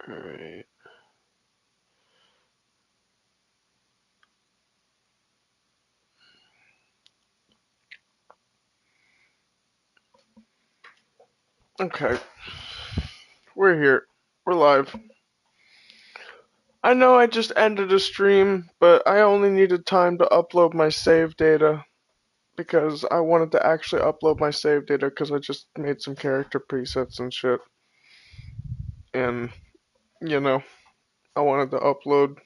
Alright. Okay. We're here. We're live. I know I just ended a stream, but I only needed time to upload my save data because I wanted to actually upload my save data because I just made some character presets and shit. And, you know, I wanted to upload.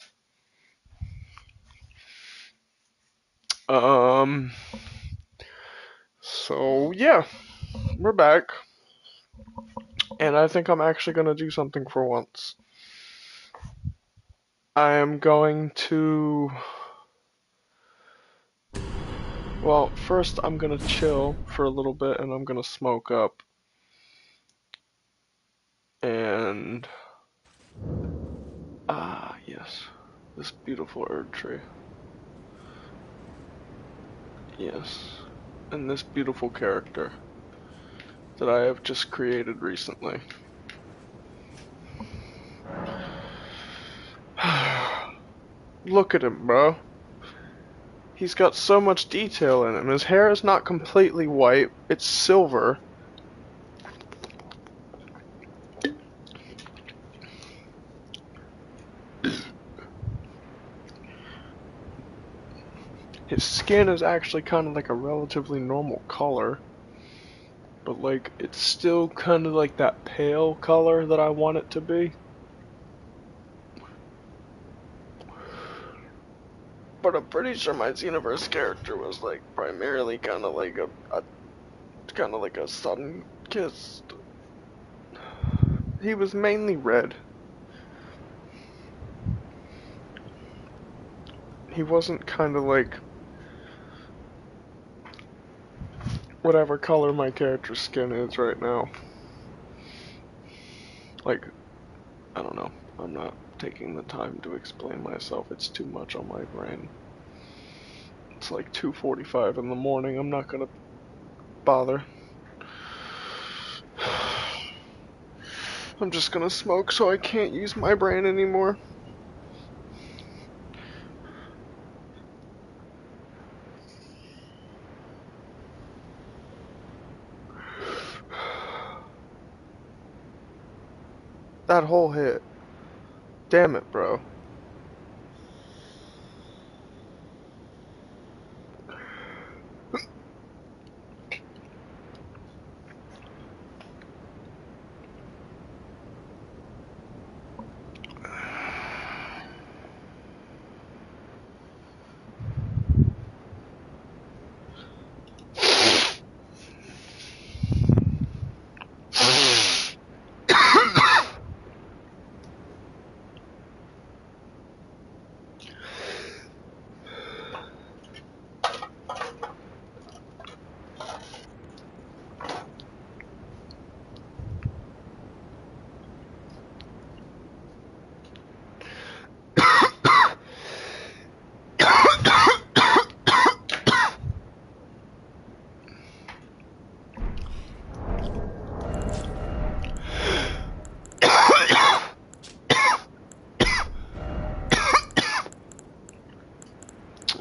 Um, so yeah, we're back. And I think I'm actually gonna do something for once. I am going to. Well, first I'm gonna chill for a little bit and I'm gonna smoke up. And. Ah, yes. This beautiful herb tree. Yes. And this beautiful character that I have just created recently. Look at him, bro. He's got so much detail in him. His hair is not completely white, it's silver. His skin is actually kind of like a relatively normal color. But like, it's still kind of like that pale color that I want it to be. But I'm pretty sure my Xenoverse character was like primarily kind of like a sun-kissed. He was mainly red. He wasn't kind of like whatever color my character's skin is right now. Like, I don't know. I'm not taking the time to explain myself. It's too much on my brain. It's like 2:45 in the morning. I'm not gonna bother. I'm just gonna smoke so I can't use my brain anymore. That whole hit. Damn it, bro.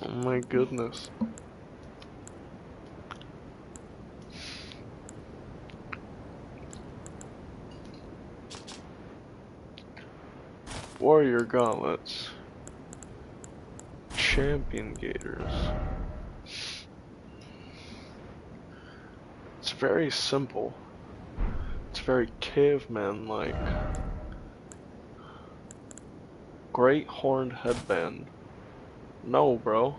Oh my goodness. Warrior gauntlets. Champion gators. It's very simple. It's very caveman-like. Great horned headband. No, bro.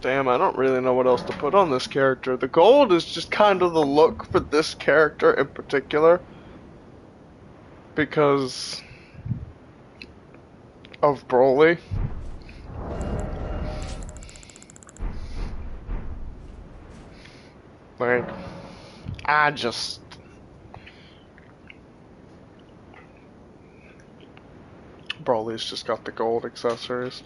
Damn, I don't really know what else to put on this character. The gold is just kind of the look for this character in particular. Because of Broly. Like, I just... Broly's just got the gold accessories.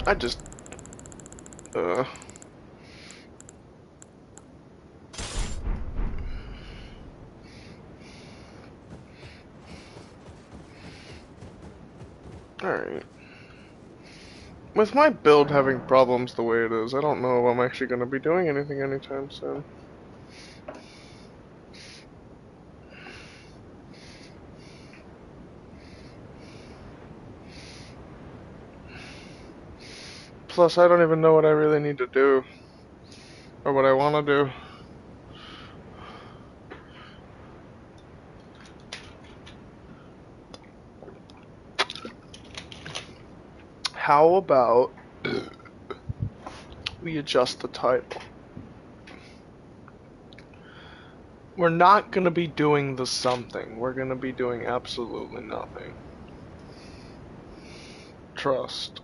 I just... Alright. With my build having problems the way it is, I don't know if I'm actually going to be doing anything anytime soon. Plus, I don't even know what I really need to do. Or what I want to do. How about we adjust the title? We're not going to be doing the something. We're going to be doing absolutely nothing. Trust.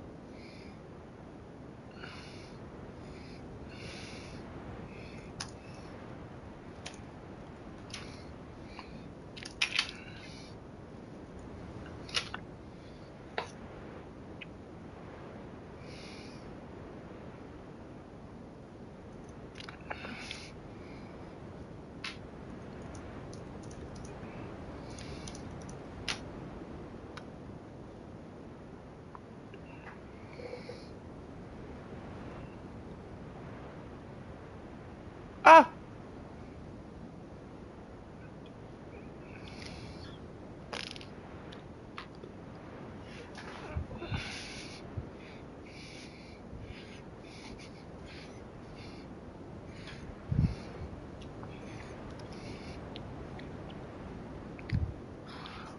Ah!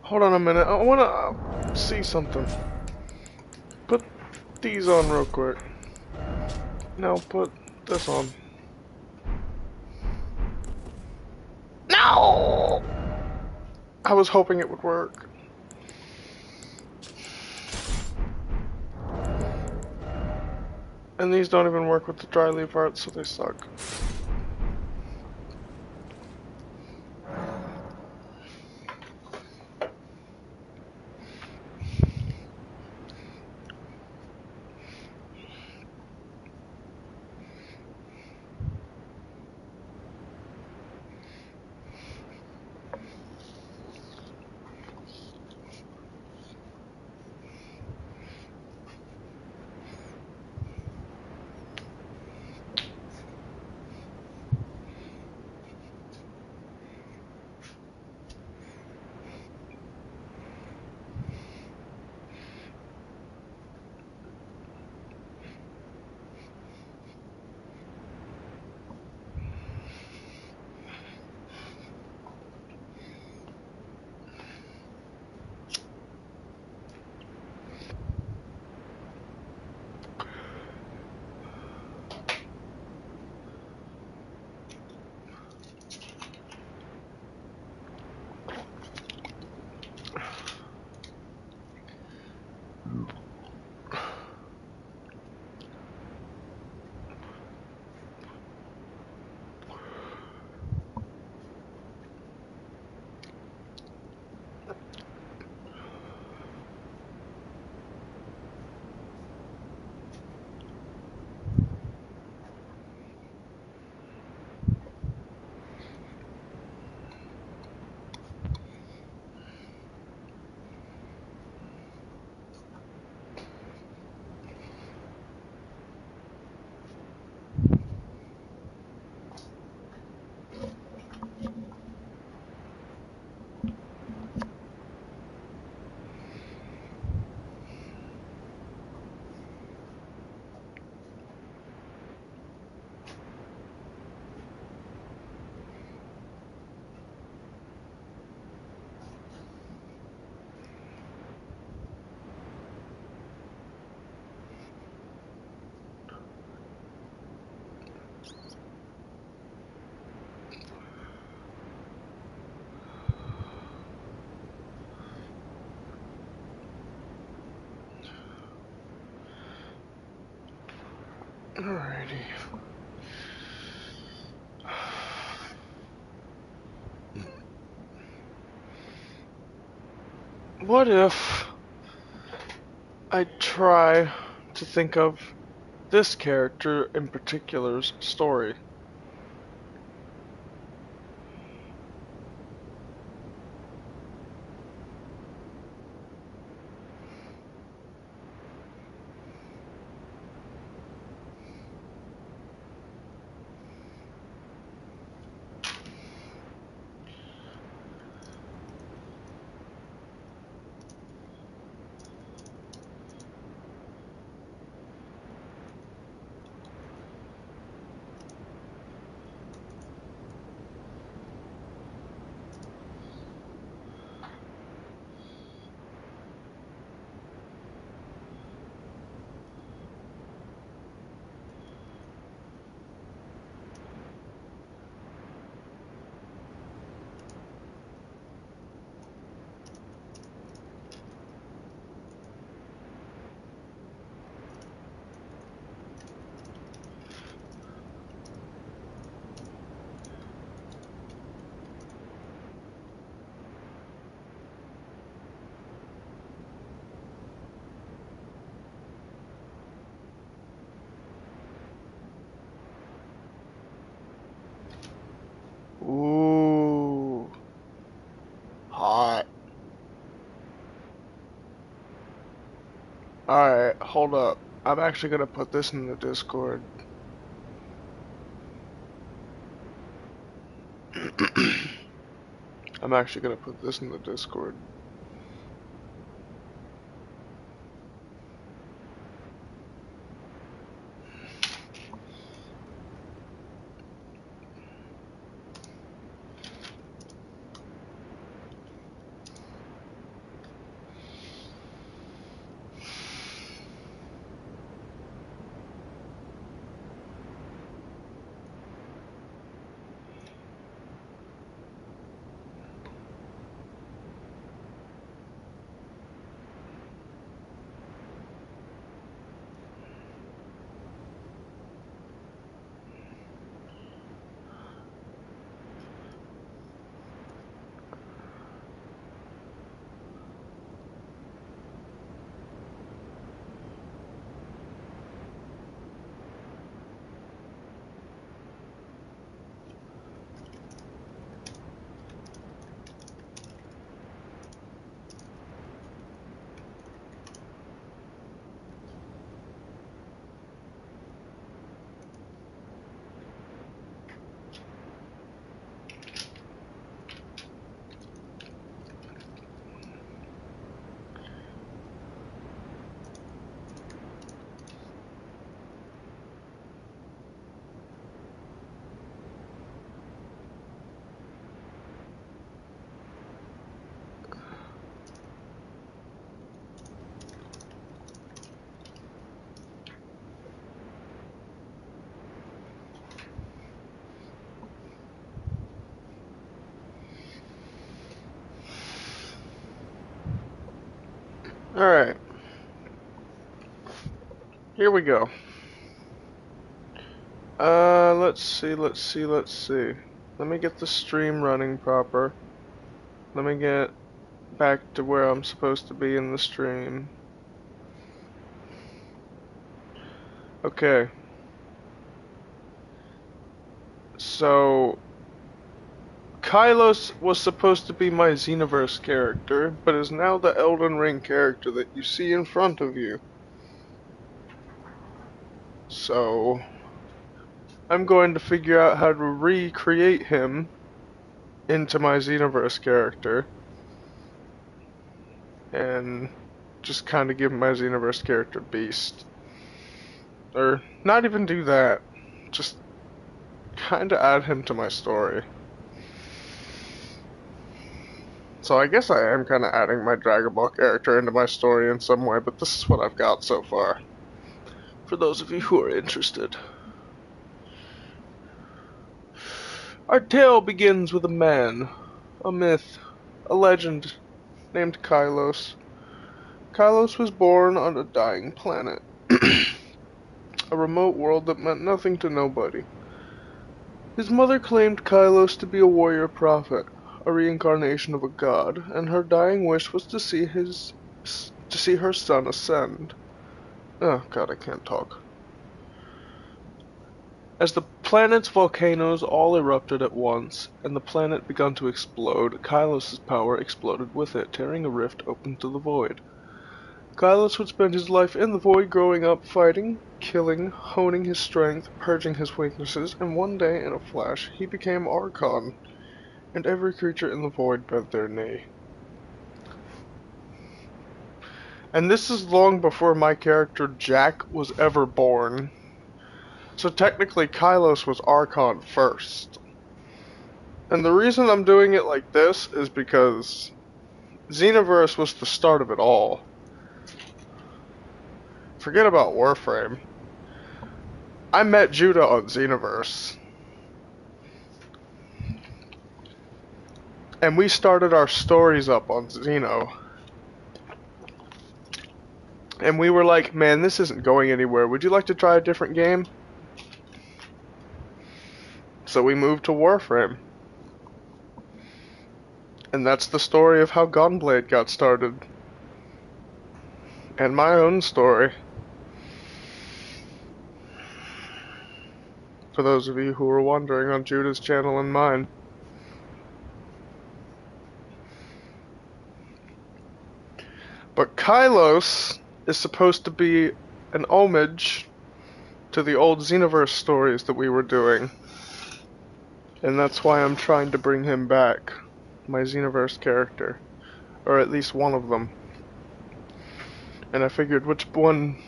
Hold on a minute. I want to see something. Put these on real quick. Now put this on. No! I was hoping it would work. And these don't even work with the dry leaf art, so they suck. Alrighty. What if I try to think of this character in particular's story? Ooh. Hot. Alright, hold up. I'm actually gonna put this in the Discord. I'm actually gonna put this in the Discord. Alright. Here we go. Let's see. Let me get the stream running proper. Let me get back to where I'm supposed to be in the stream. Okay. So, Kylos was supposed to be my Xenoverse character, but is now the Elden Ring character that you see in front of you. So, I'm going to figure out how to recreate him into my Xenoverse character. And just kind of give my Xenoverse character Beast. Or, not even do that. Just kind of add him to my story. So I guess I am kind of adding my Dragon Ball character into my story in some way, but this is what I've got so far. For those of you who are interested. Our tale begins with a man, a myth, a legend, named Kylos. Kylos was born on a dying planet. a remote world that meant nothing to nobody. His mother claimed Kylos to be a warrior prophet, a reincarnation of a god, and her dying wish was to see her son ascend. Oh god, I can't talk. As the planet's volcanoes all erupted at once, and the planet began to explode, Kylos' power exploded with it, tearing a rift open to the void. Kylos would spend his life in the void, growing up, fighting, killing, honing his strength, purging his weaknesses, and one day, in a flash, he became Archon, and every creature in the void bent their knee. And this is long before my character Jack was ever born. So technically Kylos was Archon first. And the reason I'm doing it like this is because Xenoverse was the start of it all. Forget about Warframe. I met Judah on Xenoverse. And we started our stories up on Xeno. And we were like, man, this isn't going anywhere. Would you like to try a different game? So we moved to Warframe. And that's the story of how Gunblade got started. And my own story. For those of you who are wondering, on Judah's channel and mine. But Kylos is supposed to be an homage to the old Xenoverse stories that we were doing. And that's why I'm trying to bring him back. My Xenoverse character. Or at least one of them. And I figured which one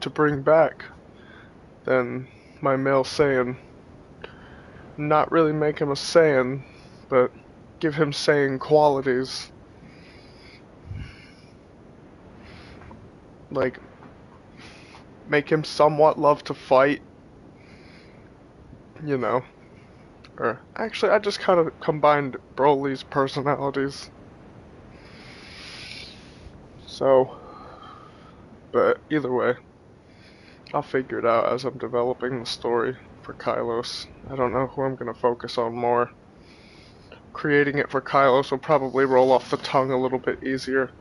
to bring back than my male Saiyan. Not really make him a Saiyan, but give him Saiyan qualities. Like, make him somewhat love to fight. You know. Or, actually, I just kind of combined Broly's personalities. So, but either way, I'll figure it out as I'm developing the story for Kylos. I don't know who I'm going to focus on more. Creating it for Kylos will probably roll off the tongue a little bit easier.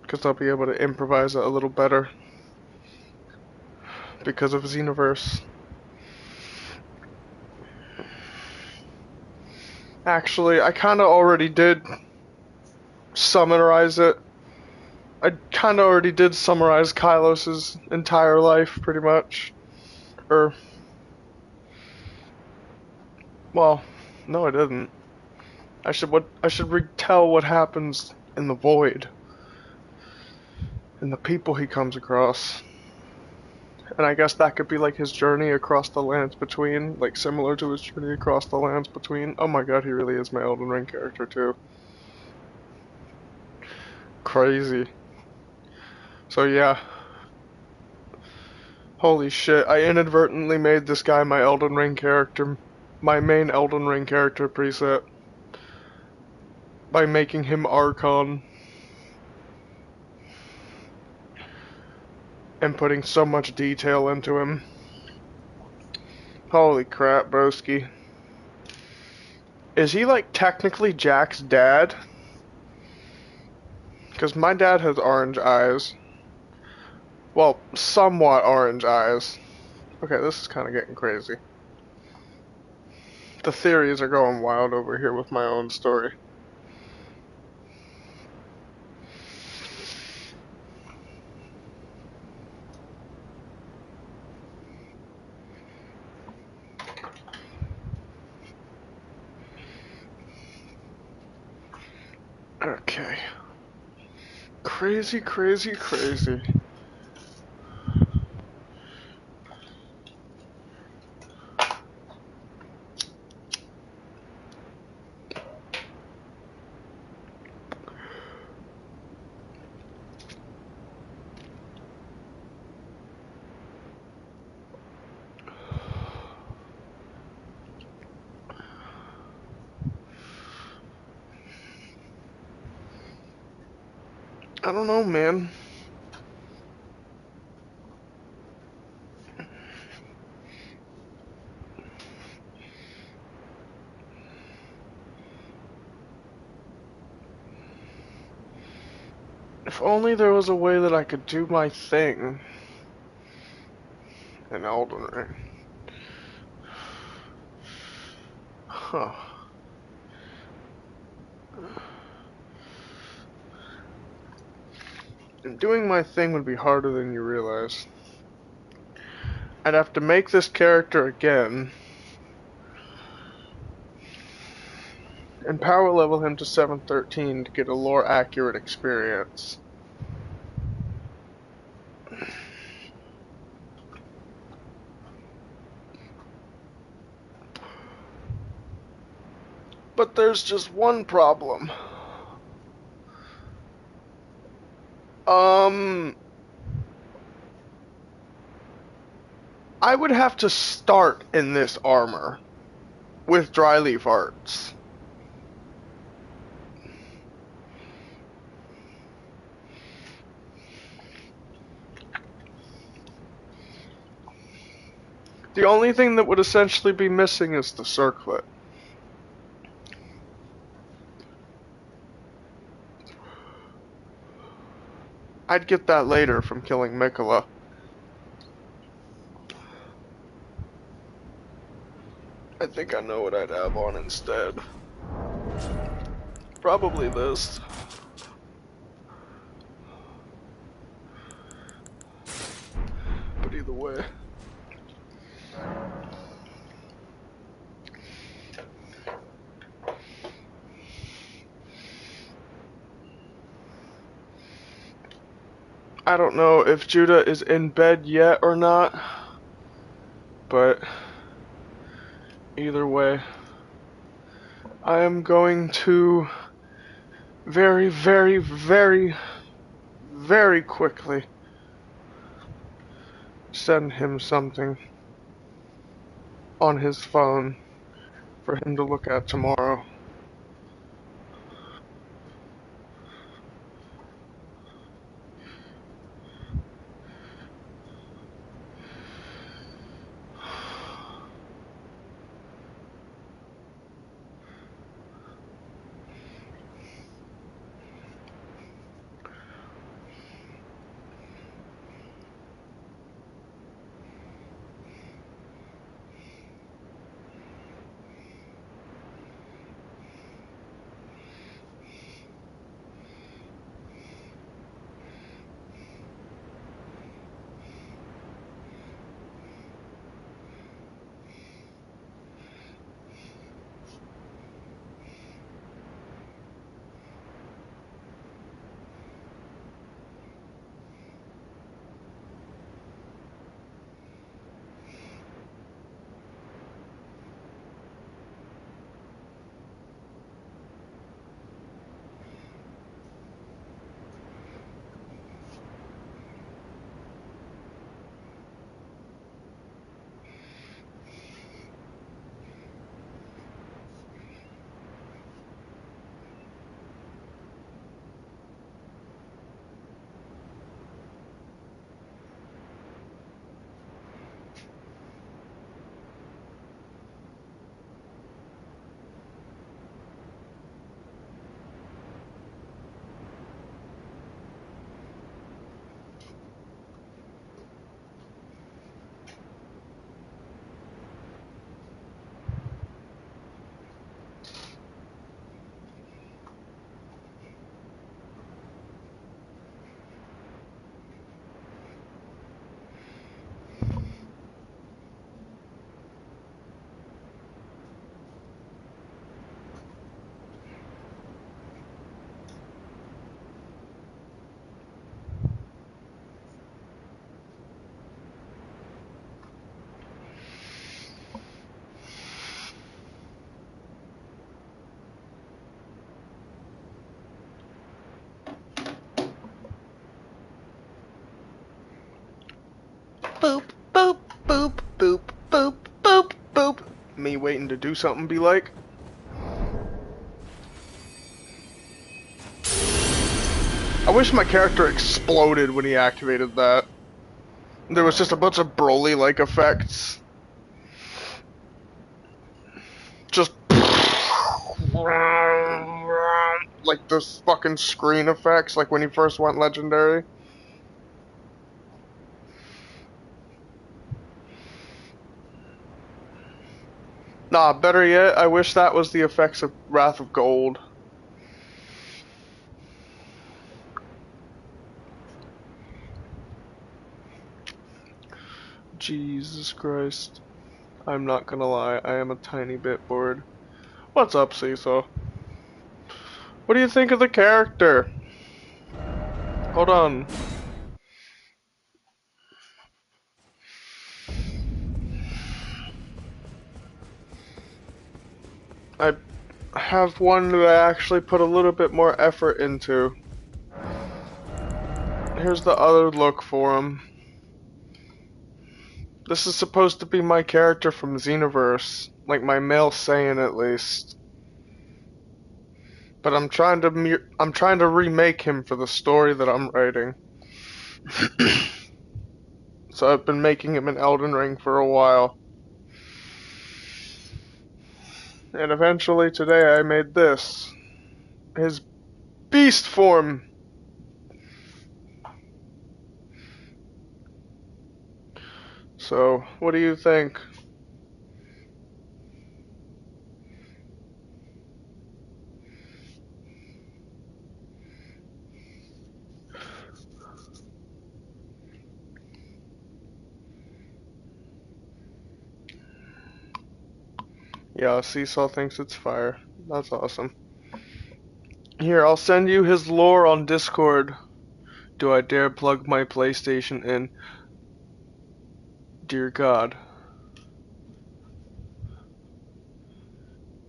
Because I'll be able to improvise it a little better. Because of Xenoverse. Actually, I kind of already did summarize it. I kind of already did summarize Kylos' entire life, pretty much. Well, no I didn't. I should retell what happens in the void. And the people he comes across. And I guess that could be like his journey across the lands between, like similar to his journey across the lands between. Oh my god, he really is my Elden Ring character too. Crazy. So yeah. Holy shit, I inadvertently made this guy my Elden Ring character, my main Elden Ring character preset. By making him Archon. And putting so much detail into him. Holy crap, broski. Is he like technically Jack's dad? Because my dad has orange eyes. Well, somewhat orange eyes. Okay, this is kind of getting crazy. The theories are going wild over here with my own story. Okay. Crazy, crazy, crazy. I don't know, man. If only there was a way that I could do my thing in Elden Ring. Huh. And doing my thing would be harder than you realize. I'd have to make this character again and power level him to 713 to get a lore accurate experience. But there's just one problem. I would have to start in this armor with dry leaf arts. The only thing that would essentially be missing is the circlet. I'd get that later from killing Mikola. I think I know what I'd have on instead. Probably this. But either way. I don't know if Judah is in bed yet or not, but either way, I am going to very, very, very, very quickly send him something on his phone for him to look at tomorrow. Boop, boop, boop, boop, boop, boop, boop. Me waiting to do something be like. I wish my character exploded when he activated that. There was just a bunch of Broly-like effects. Just... like those fucking screen effects, like when he first went legendary. Nah, better yet, I wish that was the effects of Wrath of Gold. Jesus Christ. I'm not gonna lie, I am a tiny bit bored. What's up, Seesaw? What do you think of the character? Hold on. I have one that I actually put a little bit more effort into. Here's the other look for him. This is supposed to be my character from Xenoverse, like my male Saiyan at least. But I'm trying to remake him for the story that I'm writing. So I've been making him in Elden Ring for a while. And eventually today I made this. His beast form. So, what do you think? Yeah, Seesaw thinks it's fire. That's awesome. Here, I'll send you his lore on Discord. Do I dare plug my PlayStation in? Dear God.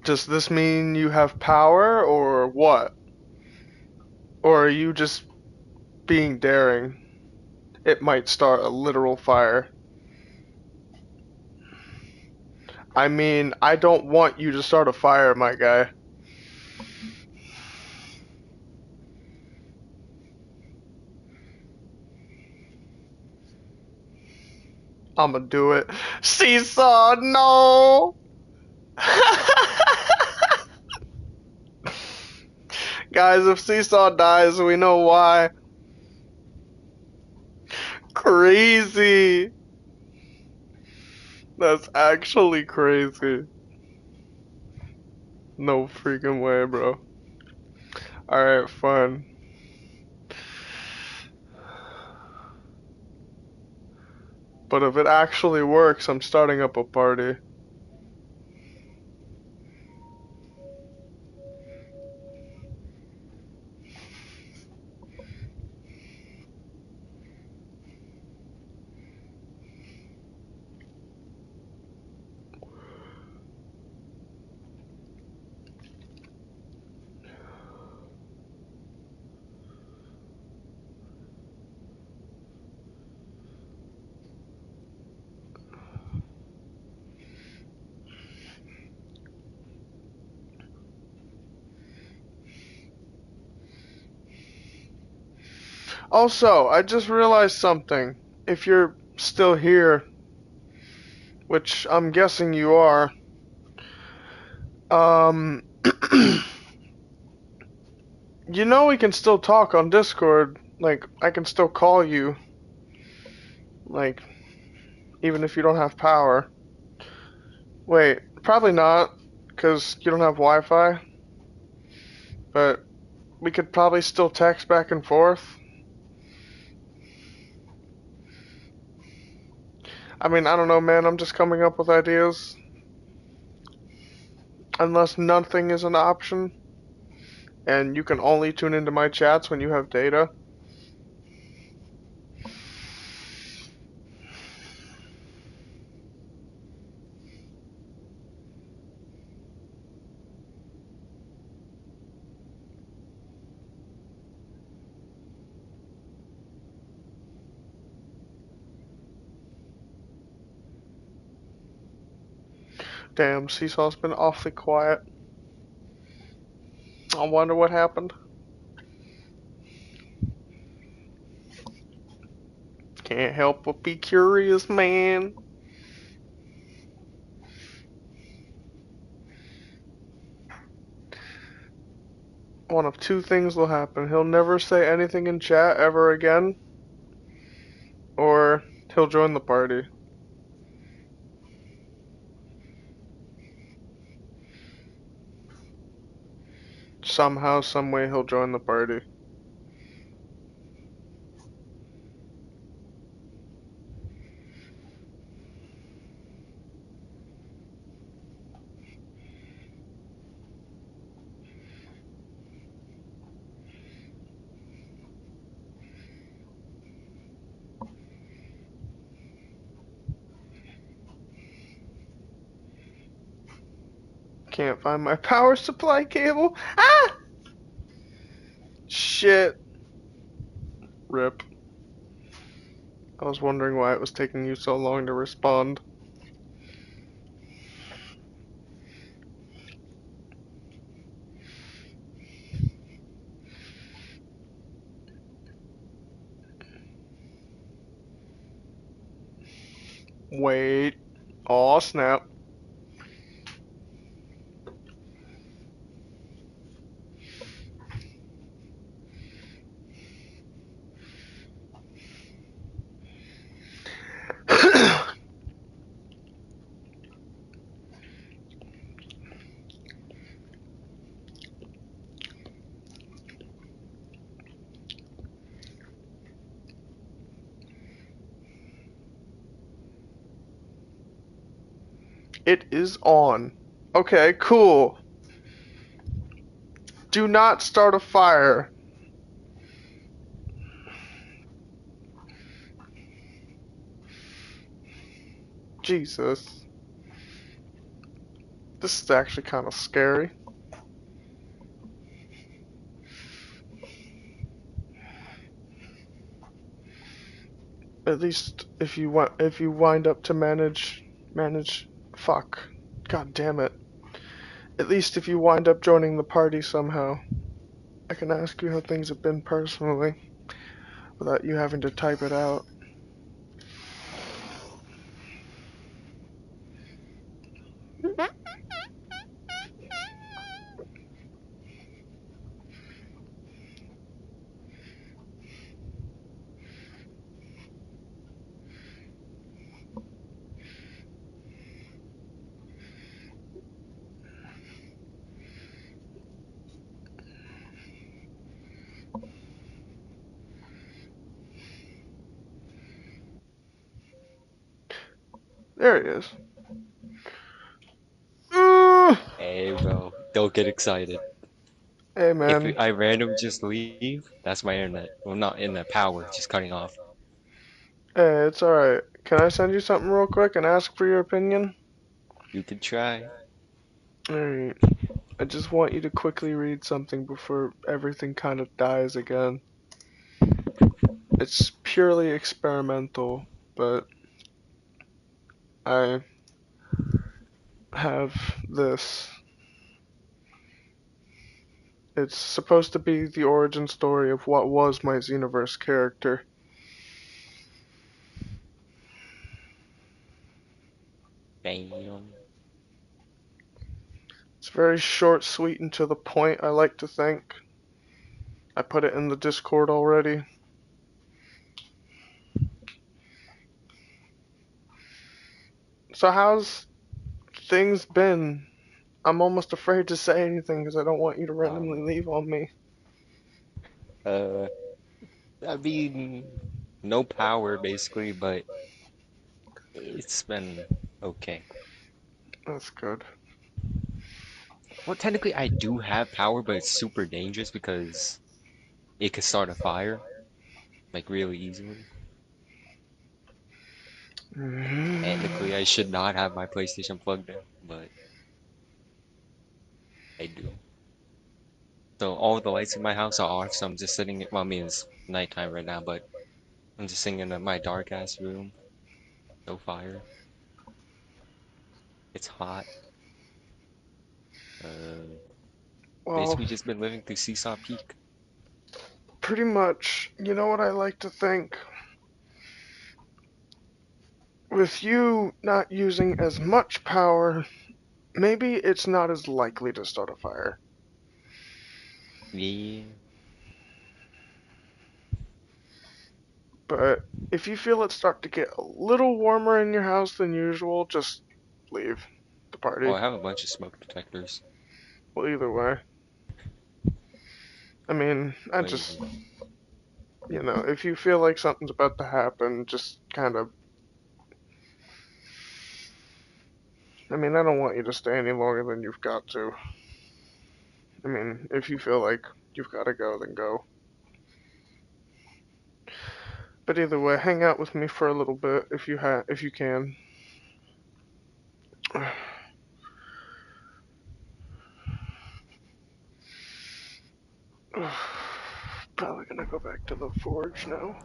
Does this mean you have power, or what? Or are you just being daring? It might start a literal fire. I mean, I don't want you to start a fire, my guy. I'ma do it. Seesaw, no! Guys, if Seesaw dies, we know why. Crazy. That's actually crazy. No freaking way, bro. Alright, fine. But if it actually works, I'm starting up a party. Also, I just realized something. If you're still here, which I'm guessing you are, you know we can still talk on Discord. Like, I can still call you. Like, even if you don't have power. Wait, probably not, because you don't have Wi-Fi. But we could probably still text back and forth. I mean, I don't know, man. I'm just coming up with ideas. Unless nothing is an option. And you can only tune into my chats when you have data. Damn, Seesaw's been awfully quiet. I wonder what happened. Can't help but be curious, man. one of two things will happen. He'll never say anything in chat ever again, or he'll join the party. Somehow, someway, he'll join the party. Can't find my power supply cable. Ah! Shit. Rip. I was wondering why it was taking you so long to respond. Wait. Aw, snap. It is on. Okay, cool. Do not start a fire. Jesus. This is actually kind of scary. At least if you wind up to manage fuck. God damn it. At least if you wind up joining the party somehow, I can ask you how things have been personally without you having to type it out. There he is. Hey, bro, don't get excited. Hey If man. I randomly just leave, that's my internet. Well, not internet, power, just cutting off. Hey, it's alright. Can I send you something real quick and ask for your opinion? You can try. Alright. I just want you to quickly read something before everything kind of dies again. It's purely experimental, but I have this. It's supposed to be the origin story of what was my Xenoverse character. Bam. It's very short, sweet, and to the point, I like to think. I put it in the Discord already. So, how's things been? I'm almost afraid to say anything because I don't want you to randomly Um, leave on me. uh, I mean, no power basically, but it's been okay. That's good. Well, technically, I do have power, but it's super dangerous because it could start a fire, like really easily. Technically, I should not have my PlayStation plugged in, but I do. So all the lights in my house are off, so I'm just sitting, well, I mean, it's nighttime right now, but I'm just sitting in my dark ass room. No fire. It's hot. Uh, Well, basically just been living through Seesaw Peak. pretty much, you know what I like to think? With you not using as much power, maybe it's not as likely to start a fire. Yeah. But if you feel it start to get a little warmer in your house than usual, just leave the Oh, party. I have a bunch of smoke detectors. Well, either way. I mean, Lazy. if you feel like something's about to happen, just kind of. I mean, I don't want you to stay any longer than you've got to. I mean, if you feel like you've got to go, then go. But either way, hang out with me for a little bit if you can. Probably gonna go back to the forge now.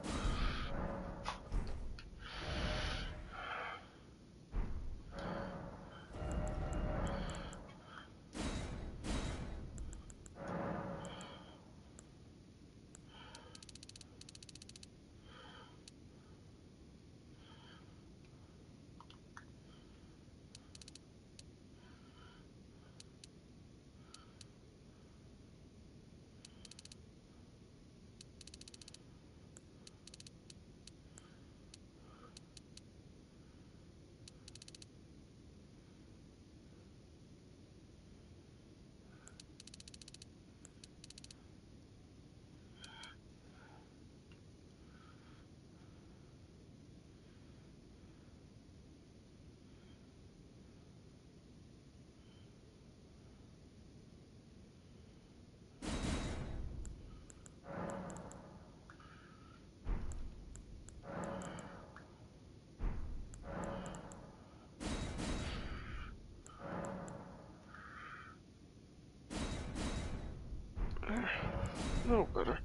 A little better.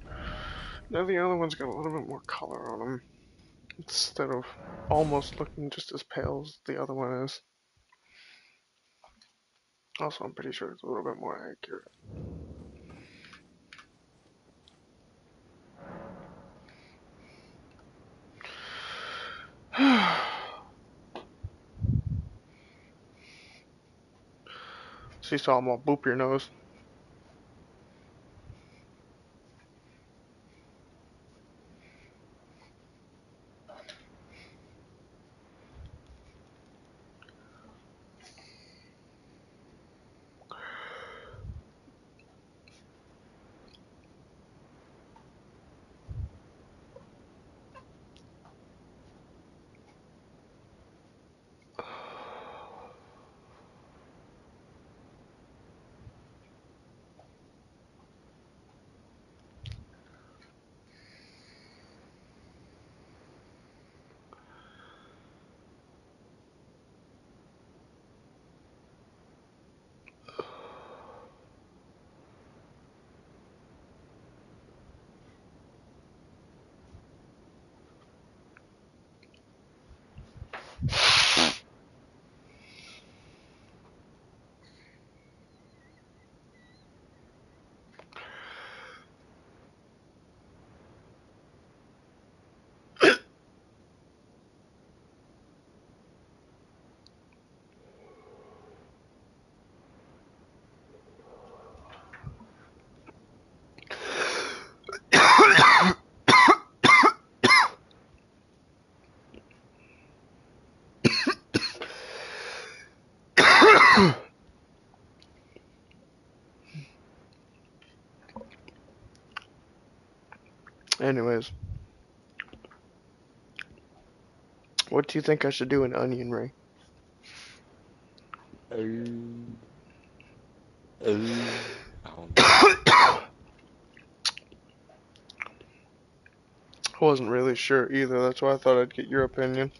Now the other one's got a little bit more color on them instead of almost looking just as pale as the other one is. Also, I'm pretty sure it's a little bit more accurate. See, so I'm gonna boop your nose. Anyways, what do you think I should do in onion ring? Oh, oh. I don't know. I wasn't really sure either. That's why I thought I'd get your opinion.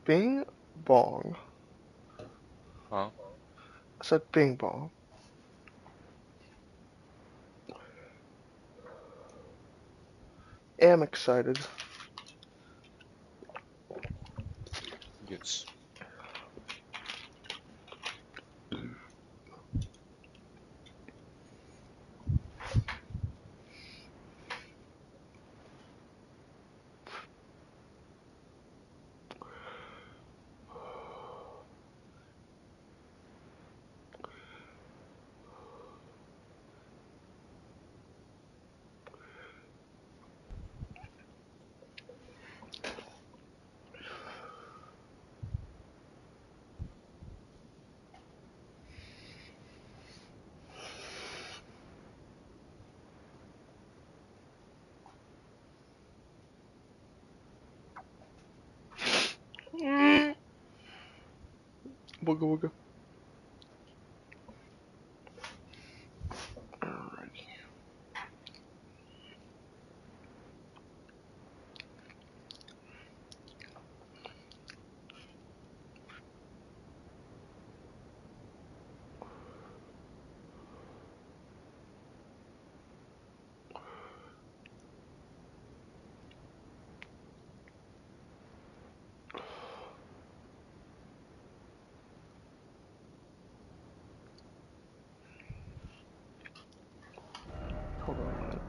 Bing bong. Huh? I said bing bong. Am excited. Yes. Mm. Wooga wooga. Alright. Hold on a minute.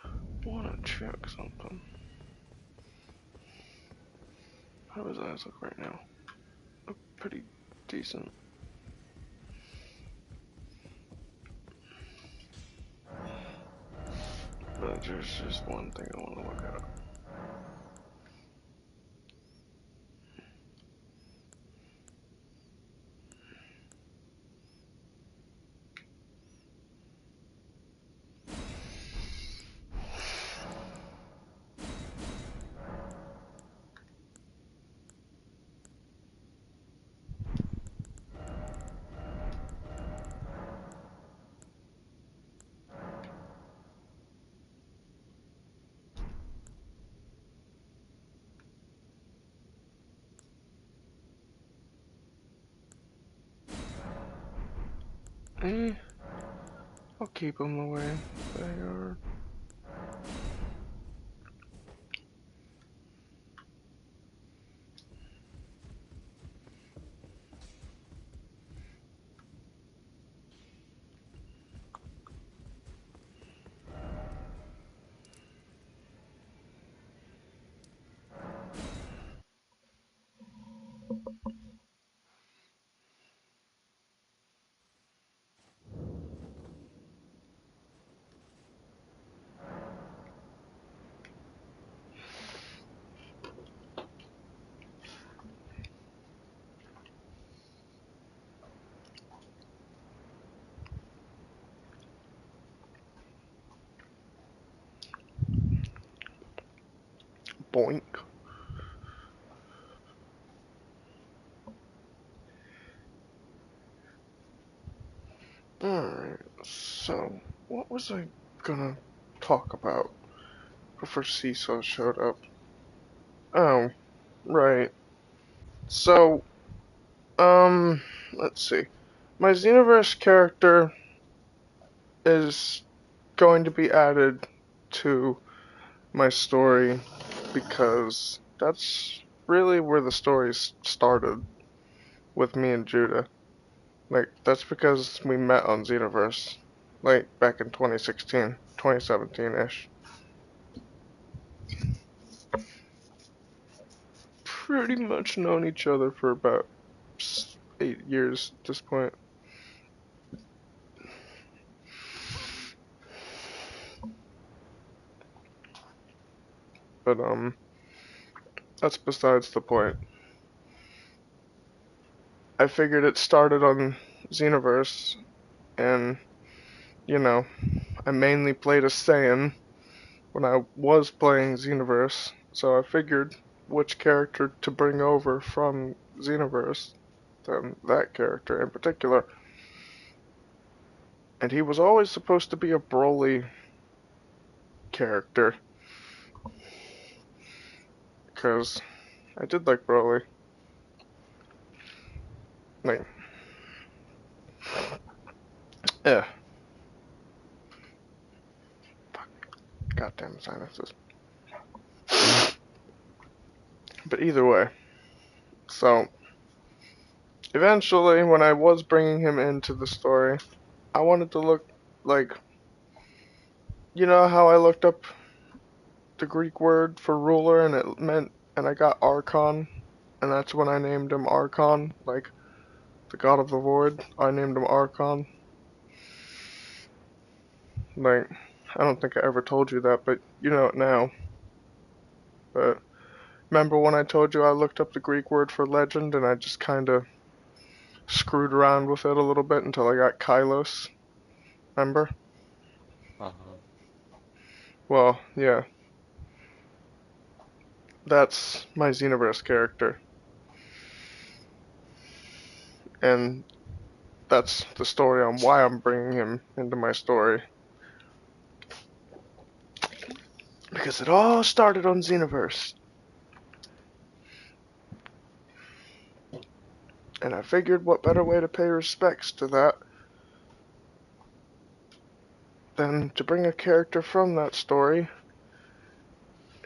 I wanna check something. How does eyes look right now? Look pretty decent. But there's just one thing I wanna look at. Eh, I'll keep them the way they are. Boink. Alright, so what was I gonna talk about before Seesaw showed up? Oh, right. So, let's see. My Xenoverse character is going to be added to my story because that's really where the story started with me and Judah. Like, that's because we met on Xenoverse, like, back in 2016, 2017-ish. Pretty much known each other for about 8 years at this point. But, that's besides the point. I figured it started on Xenoverse, and, you know, I mainly played as Saiyan when I was playing Xenoverse, so I figured which character to bring over from Xenoverse than that character in particular. And he was always supposed to be a Broly character. Cause I did like Broly. Like, yeah. Goddamn sinuses. But either way, so eventually, when I was bringing him into the story, I wanted to look like, you know how I looked up the Greek word for ruler and it meant, and I got Archon, and that's when I named him Archon, like the god of the void. I named him Archon. Like, I don't think I ever told you that, but you know it now. But remember when I told you I looked up the Greek word for legend and I just kind of screwed around with it a little bit until I got Kylos? Remember? Uh-huh. Well, yeah, that's my Xenoverse character. And that's the story on why I'm bringing him into my story. Because it all started on Xenoverse. And I figured what better way to pay respects to that than to bring a character from that story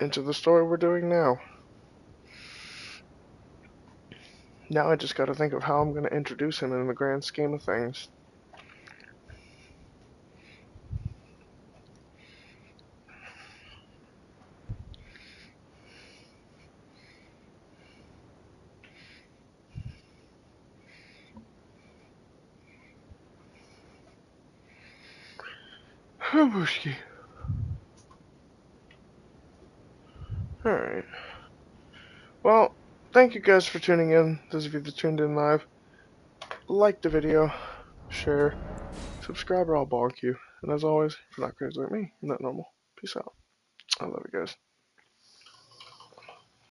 into the story we're doing now. Now I just gotta think of how I'm gonna introduce him in the grand scheme of things. Booshki. Alright. Well, thank you guys for tuning in. Those of you that tuned in live, like the video, share, subscribe, or I'll bonk you. And as always, if you're not crazy like me, you're not normal. Peace out. I love you guys.